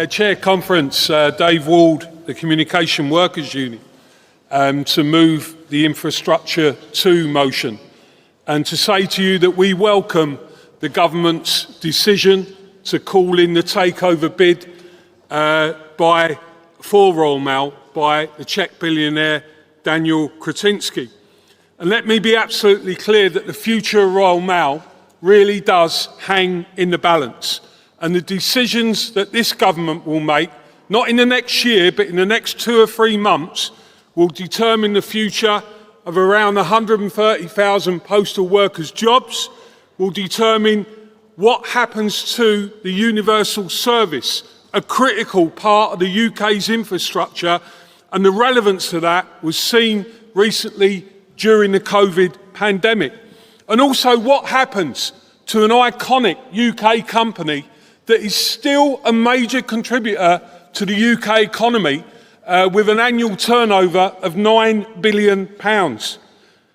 Chair Conference, Dave Ward, the Communication Workers Union, to move the Infrastructure 2 motion and to say to you that we welcome the government's decision to call in the takeover bid for Royal Mail by the Czech billionaire Daniel Křetínský. And let me be absolutely clear that the future of Royal Mail really does hang in the balance. And the decisions that this government will make, not in the next year, but in the next 2 or 3 months, will determine the future of around 130,000 postal workers' jobs, will determine what happens to the universal service, a critical part of the UK's infrastructure, and the relevance to that was seen recently during the COVID pandemic. And also what happens to an iconic UK company that is still a major contributor to the UK economy with an annual turnover of £9 billion.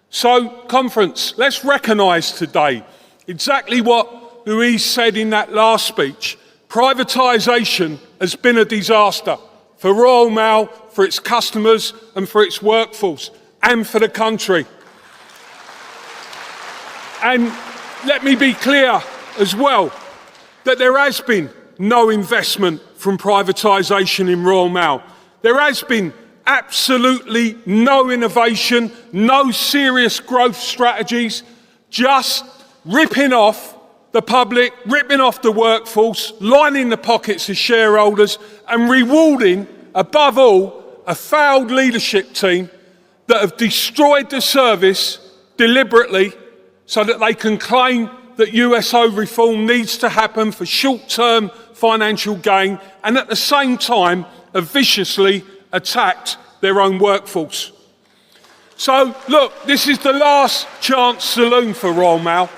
So, conference, let's recognise today exactly what Louise said in that last speech. Privatisation has been a disaster for Royal Mail, for its customers and for its workforce and for the country. And let me be clear as well that there has been no investment from privatisation in Royal Mail. There has been absolutely no innovation, no serious growth strategies, just ripping off the public, ripping off the workforce, lining the pockets of shareholders and rewarding, above all, a failed leadership team that have destroyed the service deliberately so that they can claim that USO reform needs to happen for short-term financial gain and at the same time have viciously attacked their own workforce. So, look, this is the last chance saloon for Royal Mail.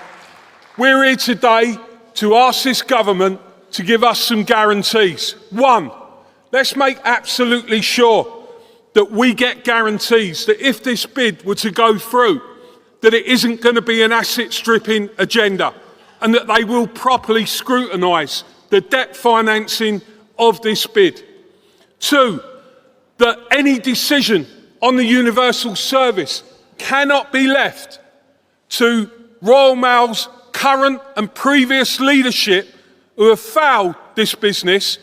We're here today to ask this government to give us some guarantees. One, let's make absolutely sure that we get guarantees that if this bid were to go through, that it isn't going to be an asset-stripping agenda and that they will properly scrutinise the debt financing of this bid. Two, that any decision on the universal service cannot be left to Royal Mail's current and previous leadership who have failed this business,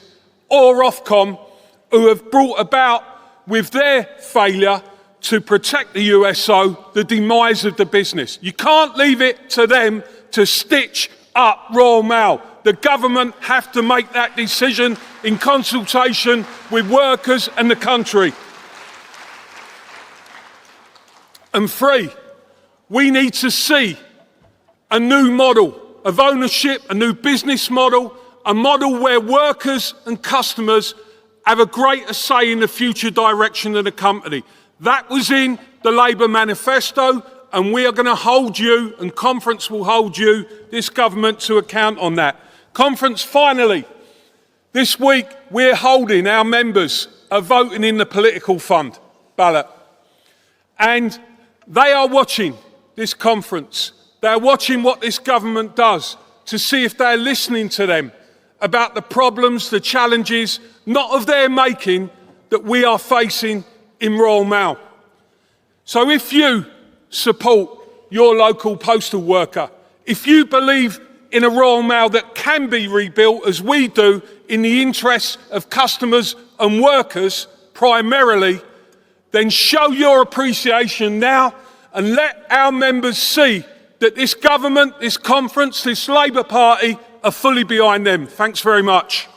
or Ofcom, who have brought about with their failure to protect the USO, the demise of the business. You can't leave it to them to stitch up Royal Mail. The government have to make that decision in consultation with workers and the country. And three, we need to see a new model of ownership, a new business model, a model where workers and customers have a greater say in the future direction of the company. That was in the Labour manifesto, and we are going to hold you, and Conference will hold you, this government, to account on that. Conference, finally, this week we're holding our members are voting in the political fund ballot. And they are watching this conference. They're watching what this government does to see if they're listening to them about the problems, the challenges, not of their making, that we are facing in Royal Mail. So if you support your local postal worker, if you believe in a Royal Mail that can be rebuilt as we do in the interests of customers and workers primarily, then show your appreciation now and let our members see that this government, this conference, this Labour Party are fully behind them. Thanks very much.